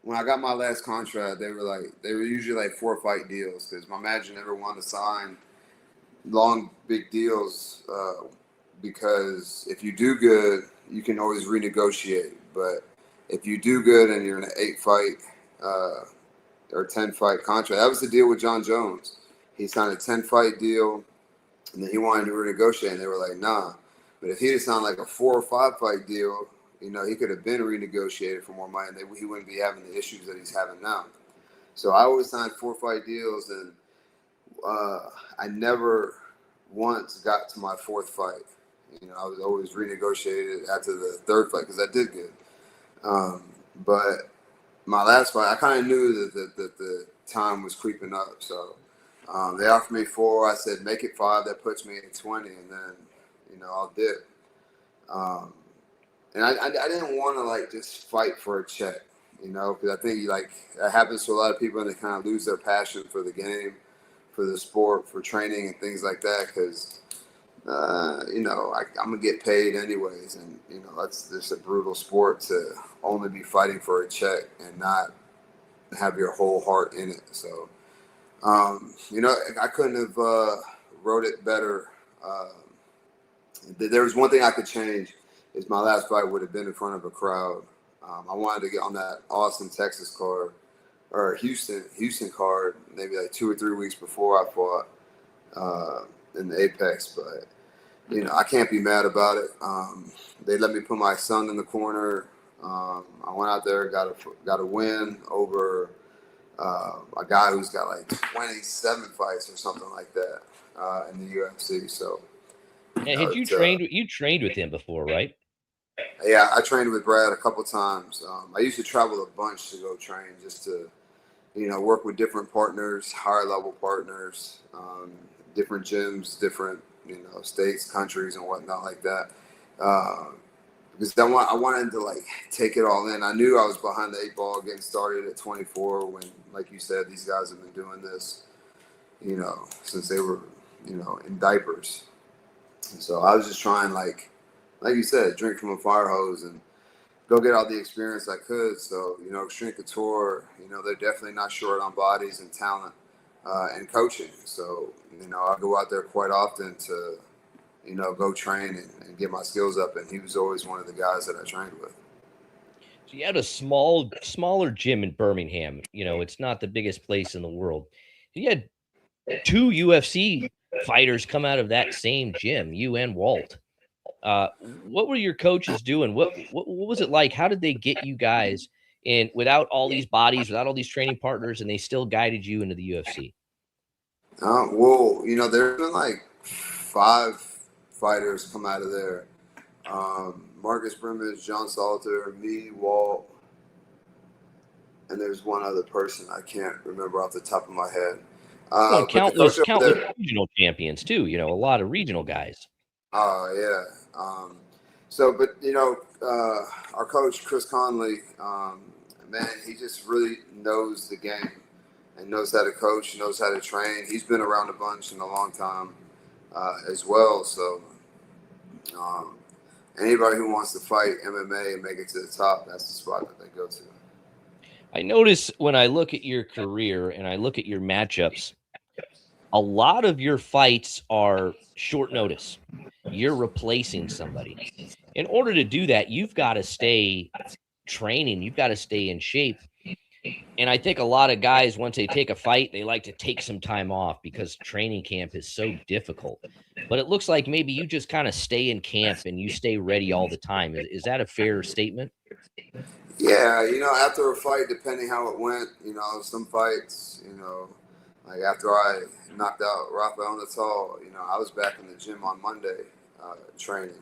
when I got my last contract, they were usually like 4-fight deals because my manager never wanted to sign long, big deals because if you do good, you can always renegotiate. But if you do good and you're in an 8-fight or 10-fight contract, that was the deal with John Jones. He signed a 10-fight deal, and then he wanted to renegotiate, and they were like, nah. But if he had signed like a 4 or 5-fight deal, he could have been renegotiated for more money, and he wouldn't be having the issues that he's having now. So I always signed 4-fight deals, and I never once got to my 4th fight. I was always renegotiated after the 3rd fight because I did good. But my last fight, I kind of knew that the time was creeping up. So they offered me 4. I said, make it 5. That puts me at 20, and then, I'll dip. And I didn't want to just fight for a check, because I think that happens to a lot of people, and they kind of lose their passion for the game, for the sport, for training and things like that. Because I'm gonna get paid anyways, and that's just a brutal sport to only be fighting for a check and not have your whole heart in it. So I couldn't have wrote it better. There was one thing I could change. Is my last fight would have been in front of a crowd. I wanted to get on that Austin, Texas card or Houston card maybe 2 or 3 weeks before I fought in the Apex. But, I can't be mad about it. They let me put my son in the corner. I went out there, got a win over a guy who's got 27 fights or something like that in the UFC. So. And had you trained with him before, right? Yeah, I trained with Brad a couple times. I used to travel a bunch to go train just to, work with different partners, higher level partners, different gyms, different, states, countries, and whatnot like that. Because I wanted to take it all in. I knew I was behind the 8 ball getting started at 24 when, like you said, these guys have been doing this, since they were, in diapers. And so I was just trying, like you said, drink from a fire hose and go get all the experience I could. So, Extreme Couture, they're definitely not short on bodies and talent and coaching. So, I go out there quite often to, go train and get my skills up. And he was always one of the guys that I trained with. So you had a smaller gym in Birmingham. It's not the biggest place in the world. You had 2 UFC fighters come out of that same gym, you and Walt. What were your coaches doing? What was it like? How did they get you guys in without all these bodies, without all these training partners, and they still guided you into the UFC? Well, there's been 5 fighters come out of there. Marcus Brimage, John Salter, me, Walt, and there's one other person I can't remember off the top of my head. Countless regional champions too. A lot of regional guys. Oh yeah. Our coach Chris Conley, man, he just really knows the game and knows how to coach, knows how to train. He's been around a bunch in a long time as well. So anybody who wants to fight MMA and make it to the top, that's the spot that they go to. I notice when I look at your career and I look at your matchups, a lot of your fights are short notice. You're replacing somebody. In order to do that, you've got to stay training. You've got to stay in shape. And I think a lot of guys, once they take a fight, they like to take some time off because training camp is so difficult. But it looks like maybe you just kind of stay in camp and you stay ready all the time. Is that a fair statement? Yeah, after a fight, depending how it went, some fights, like after I knocked out Rafael Natal, I was back in the gym on Monday training.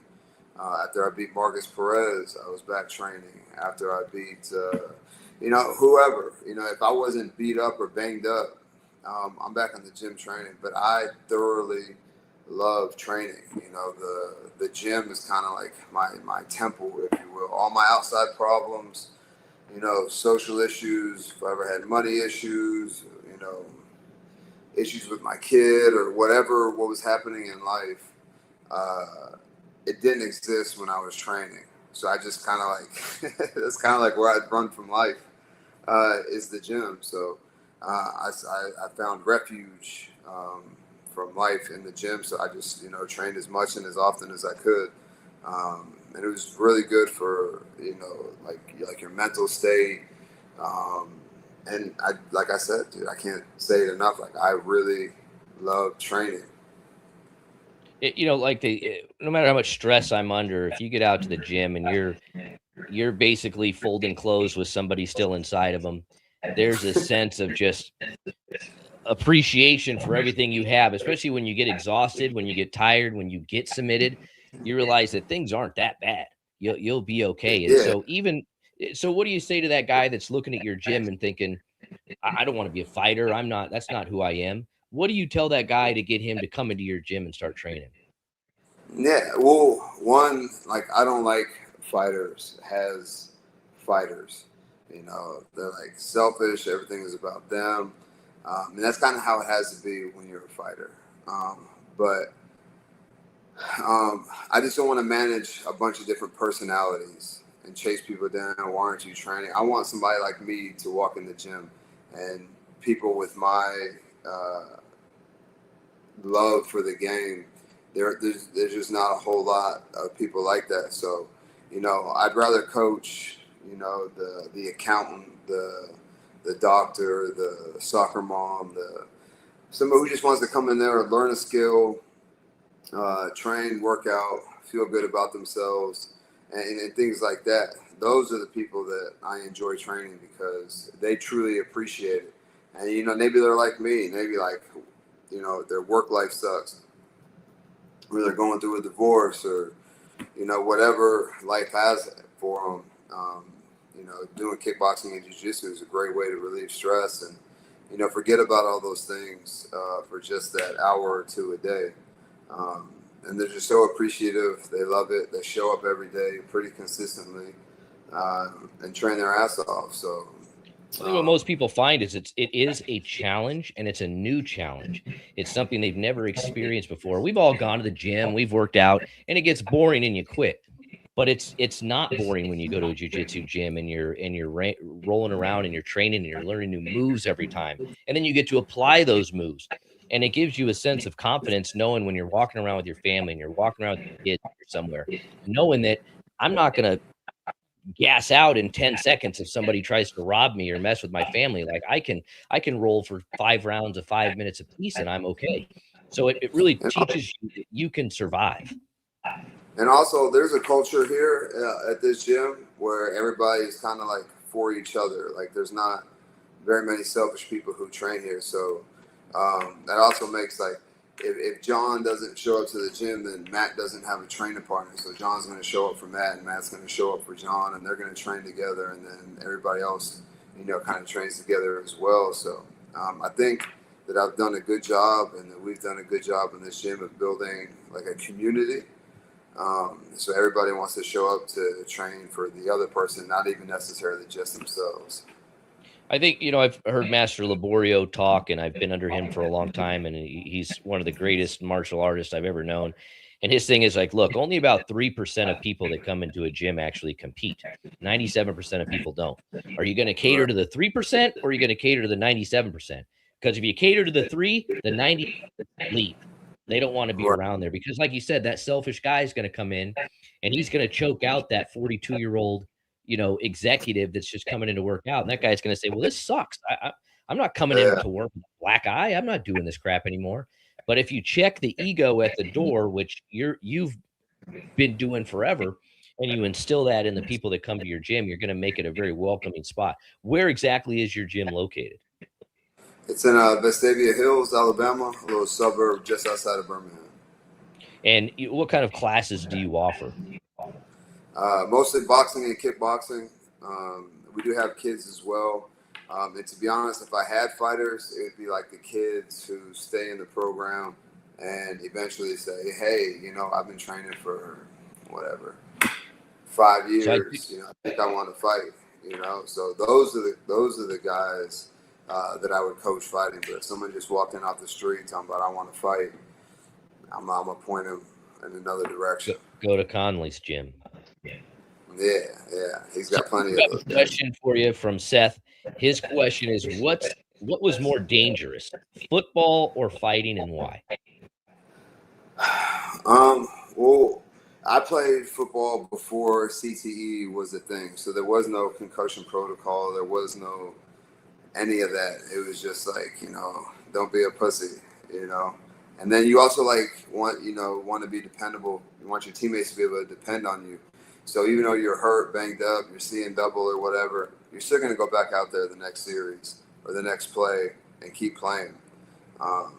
After I beat Marcus Perez, I was back training. After I beat, whoever, if I wasn't beat up or banged up, I'm back in the gym training. But I thoroughly love training. The gym is kind of like my temple, if you will. All my outside problems, social issues, if I ever had money issues, issues with my kid or whatever, what was happening in life, it didn't exist when I was training. So I just kind of like, that's kind of like where I'd run from life, is the gym. So I found refuge from life in the gym. So I just, trained as much and as often as I could. And it was really good for, like your mental state. And like I said, dude, I can't say it enough. Like, I really love training. No matter how much stress I'm under, if you get out to the gym and you're basically folding clothes with somebody still inside of them, there's a sense of just appreciation for everything you have, especially when you get exhausted, when you get tired, when you get submitted, you realize that things aren't that bad. You'll be okay. And so what do you say to that guy that's looking at your gym and thinking, I don't want to be a fighter. That's not who I am. What do you tell that guy to get him to come into your gym and start training? Yeah, well, one, like, I don't like fighters as fighters. They're like selfish. Everything is about them. And that's kind of how it has to be when you're a fighter. But I just don't want to manage a bunch of different personalities and chase people down. Why aren't you training? I want somebody like me to walk in the gym, and people with my love for the game, there's just not a whole lot of people like that. So, I'd rather coach, the accountant, the doctor, the soccer mom, somebody who just wants to come in there and learn a skill, train, work out, feel good about themselves, and things like that. Those are the people that I enjoy training because they truly appreciate it. And, maybe they're like me, maybe like, their work life sucks, or they're going through a divorce, or, whatever life has for them. Doing kickboxing and jiu-jitsu is a great way to relieve stress and, forget about all those things for just that hour or two a day. And they're just so appreciative. They love it. They show up every day pretty consistently and train their ass off. So I think what most people find is it is a challenge, and it's a new challenge. It's something they've never experienced before. We've all gone to the gym, we've worked out, and it gets boring and you quit. But it's not boring when you go to a jiu-jitsu gym and you're rolling around and you're training and you're learning new moves every time. And then you get to apply those moves. And it gives you a sense of confidence knowing when you're walking around with your family and you're walking around with your kids or somewhere, knowing that I'm not going to gas out in 10 seconds if somebody tries to rob me or mess with my family. Like I can roll for 5 rounds of 5 minutes apiece and I'm okay. So it really teaches you that you can survive. And also, there's a culture here at this gym where everybody is kind of like for each other. Like, there's not very many selfish people who train here. So that also makes, like, if John doesn't show up to the gym, then Matt doesn't have a training partner. So John's going to show up for Matt, and Matt's going to show up for John, and they're going to train together. And then everybody else, kind of trains together as well. So I think that I've done a good job, and that we've done a good job in this gym of building, like, a community. So everybody wants to show up to train for the other person, not even necessarily just themselves. I think, I've heard Master Laborio talk, and I've been under him for a long time, and he's one of the greatest martial artists I've ever known. And his thing is like, look, only about 3% of people that come into a gym actually compete. 97% of people don't. Are you going to cater to the 3% or are you going to cater to the 97%? Because if you cater to the 3, the 90 leave. They don't want to be Right. around there because, like you said, that selfish guy is going to come in and he's going to choke out that 42-year-old executive that's just coming in to work out. And that guy's going to say, well, this sucks. I'm not coming in Yeah. to work with a black eye. I'm not doing this crap anymore. But if you check the ego at the door, which you've been doing forever, and you instill that in the people that come to your gym, you're going to make it a very welcoming spot. Where exactly is your gym located? It's in Vestavia Hills, Alabama, a little suburb just outside of Birmingham. And what kind of classes do you offer? Mostly boxing and kickboxing. We do have kids as well. And to be honest, if I had fighters, it would be like the kids who stay in the program and eventually say, hey, I've been training for whatever, 5 years. I think I want to fight. So those are the guys that I would coach fighting. But if someone just walked in off the street talking about I want to fight, I'm gonna point him in another direction. Go to Conley's gym. Yeah. He's got plenty I of have those. a question for you from Seth. His question is, what was more dangerous, football or fighting, and why? Well, I played football before CTE was a thing, so there was no concussion protocol. There was no any of that. It was just like, don't be a pussy, And then you also want to be dependable. You want your teammates to be able to depend on you. So even though you're hurt, banged up, you're seeing double or whatever, you're still going to go back out there the next series or the next play and keep playing.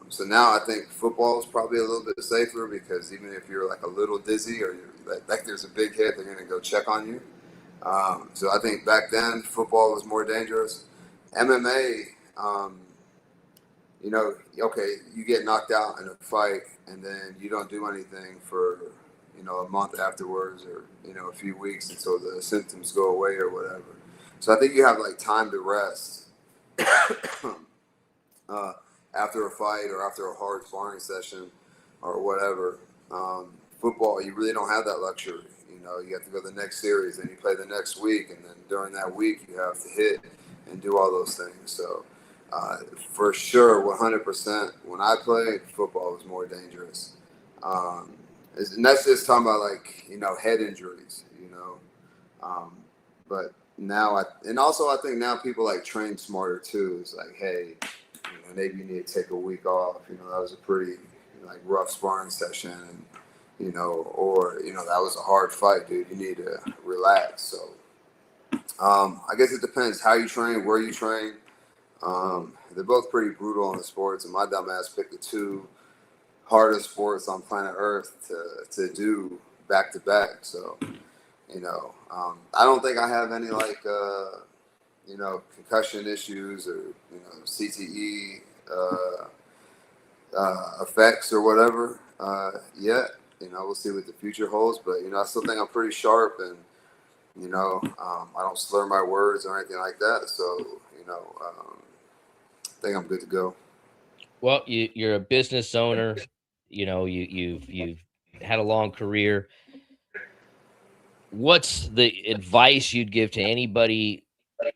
So now I think football is probably a little bit safer because even if you're like a little dizzy or like there's a big hit, they're going to go check on you. So I think back then football was more dangerous. MMA, okay, you get knocked out in a fight and then you don't do anything for, a month afterwards or, a few weeks until the symptoms go away or whatever. So I think you have time to rest after a fight or after a hard sparring session or whatever. Football, you really don't have that luxury. You have to go to the next series and you play the next week. And then during that week, you have to hit and do all those things. So for sure, 100%, when I played, football was more dangerous. And that's just talking about head injuries, but now I think now people train smarter too. It's like, hey, maybe you need to take a week off. That was a pretty rough sparring session, and or that was a hard fight, dude. You need to relax. So I guess it depends how you train, where you train. They're both pretty brutal on the sports, and my dumb ass picked the two hardest sports on planet Earth to do back to back. So, I don't think I have any concussion issues or CTE effects or whatever yet. We'll see what the future holds, but I still think I'm pretty sharp and I don't slur my words or anything like that. So I think I'm good to go. Well, you're a business owner. You've had a long career. What's the advice you'd give to anybody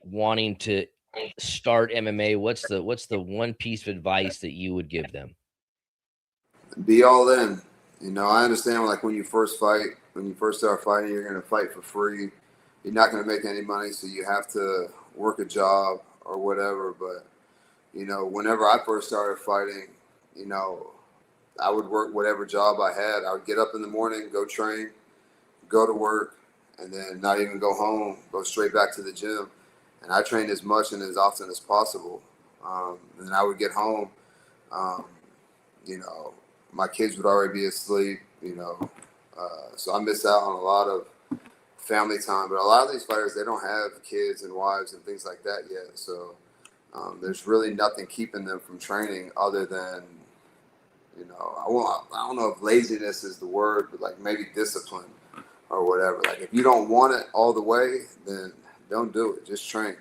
wanting to start MMA? What's the one piece of advice that you would give them? Be all in. I understand when you first fight, when you first start fighting, you're going to fight for free. You're not going to make any money, so you have to work a job or whatever. But, whenever I first started fighting, I would work whatever job I had. I would get up in the morning, go train, go to work, and then not even go home, go straight back to the gym. And I trained as much and as often as possible. And I would get home, my kids would already be asleep, so I missed out on a lot of family time. But a lot of these fighters, they don't have kids and wives and things like that yet. So there's really nothing keeping them from training other than, I don't know if laziness is the word, but maybe discipline or whatever. If you don't want it all the way, then don't do it. Just train.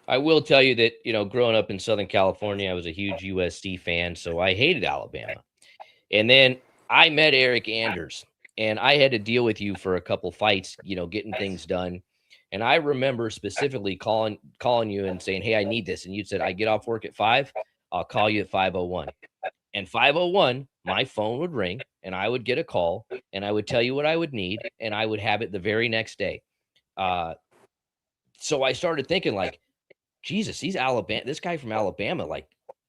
I will tell you that, growing up in Southern California, I was a huge USC fan, so I hated Alabama. And then I met Eryk Anders, and I had to deal with you for a couple fights, getting things done. And I remember specifically calling you and saying, "Hey, I need this." And you said, "I get off work at 5. I'll call you at 5:01." And 5:01, my phone would ring and I would get a call and I would tell you what I would need and I would have it the very next day. Uh, so I started thinking like, Jesus, he's Alabama. This guy from Alabama, like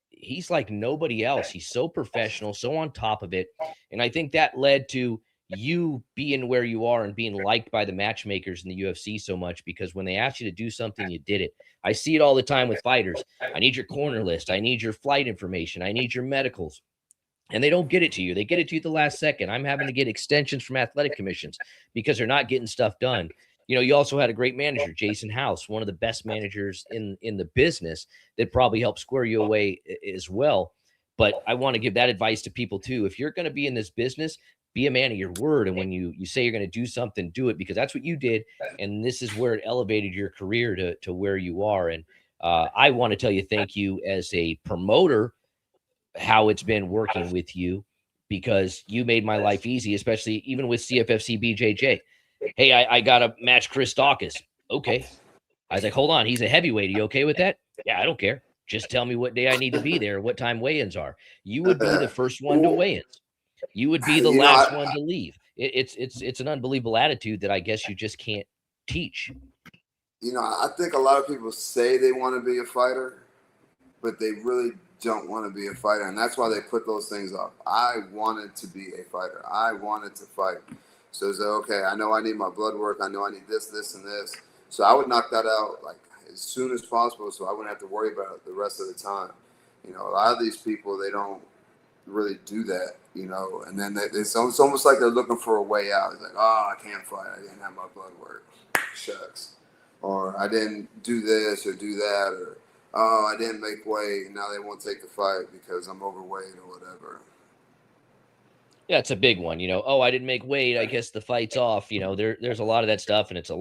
he's like nobody else. He's so professional, so on top of it. And I think that led to you being where you are and being liked by the matchmakers in the UFC so much because when they asked you to do something, you did it. I see it all the time with fighters. I need your corner list. I need your flight information. I need your medicals. And they don't get it to you. They get it to you at the last second. I'm having to get extensions from athletic commissions because they're not getting stuff done. You also had a great manager, Jason House, one of the best managers in the business that probably helped square you away as well. But I want to give that advice to people too. If you're going to be in this business, be a man of your word. And when you say you're going to do something, do it because that's what you did. And this is where it elevated your career to where you are. And I want to tell you thank you as a promoter how it's been working with you because you made my life easy, especially even with CFFC BJJ. Hey, I got to match Chris Dawkins. Okay. I was like, hold on. He's a heavyweight. Are you okay with that? Yeah, I don't care. Just tell me what day I need to be there, what time weigh-ins are. You would be the first one to weigh-ins. You would be the last one to leave. It's an unbelievable attitude that I guess you just can't teach. I think a lot of people say they want to be a fighter, but they really don't want to be a fighter, and that's why they put those things up. I wanted to be a fighter. I wanted to fight. So it's like, okay, I know I need my blood work. I know I need this, and this. So I would knock that out like as soon as possible so I wouldn't have to worry about it the rest of the time. A lot of these people, they don't really do that, and then it's almost like they're looking for a way out. It's like, oh, I can't fight. I didn't have my blood work. Shucks. Or I didn't do this or do that, or oh, I didn't make weight. Now they won't take the fight because I'm overweight or whatever. Yeah, it's a big one. Oh, I didn't make weight. I guess the fight's off. There's a lot of that stuff, and it's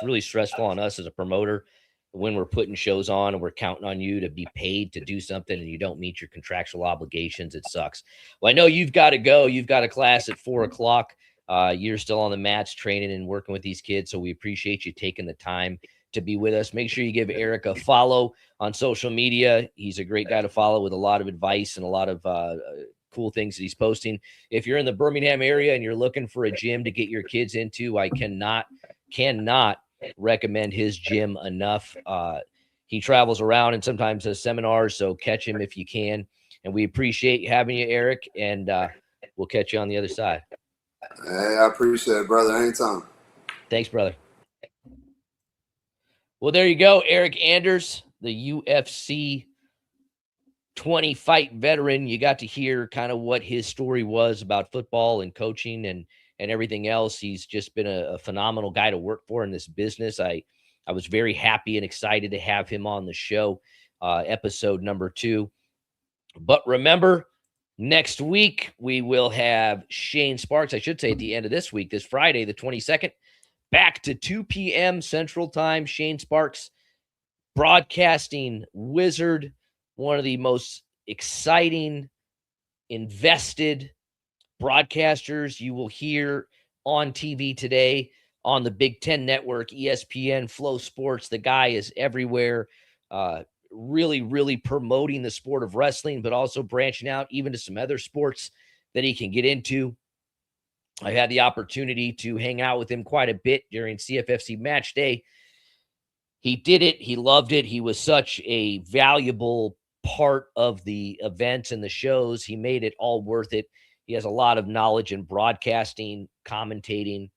really stressful on us as a promoter when we're putting shows on and we're counting on you to be paid to do something and you don't meet your contractual obligations. It sucks. Well, I know you've got to go. You've got a class at 4:00. You're still on the mats training and working with these kids, so we appreciate you taking the time to be with us. Make sure you give Eryk a follow on social media. He's a great guy to follow with a lot of advice and a lot of cool things that he's posting. If you're in the Birmingham area and you're looking for a gym to get your kids into, I cannot recommend his gym enough. He travels around and sometimes does seminars, so catch him if you can. And we appreciate having you, Eryk, and we'll catch you on the other side. Hey, I appreciate it, brother. Anytime. Thanks, brother. Well, there you go. Eryk Anders, the UFC 20 fight veteran. You got to hear kind of what his story was about football and coaching and everything else. He's just been a phenomenal guy to work for in this business. I was very happy and excited to have him on the show, episode number 2. But remember, next week we will have Shane Sparks. I should say at the end of this week, this Friday, the 22nd, back to 2 p.m. Central Time. Shane Sparks, broadcasting wizard, one of the most exciting, invested broadcasters you will hear on TV today on the Big Ten Network, ESPN, Flow Sports. The guy is everywhere, really, really promoting the sport of wrestling, but also branching out even to some other sports that he can get into. I had the opportunity to hang out with him quite a bit during CFFC Match Day. He did it. He loved it. He was such a valuable part of the events and the shows. He made it all worth it. He has a lot of knowledge in broadcasting, commentating,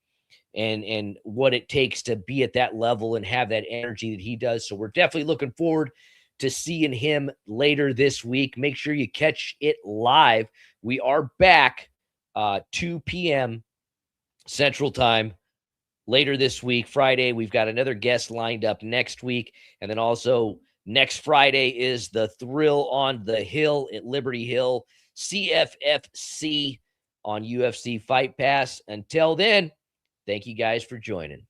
and what it takes to be at that level and have that energy that he does. So we're definitely looking forward to seeing him later this week. Make sure you catch it live. We are back 2 p.m. Central Time later this week. Friday, we've got another guest lined up next week. And then also next Friday is the Thrill on the Hill at Liberty Hill, CFFC on UFC Fight Pass. Until then, thank you guys for joining.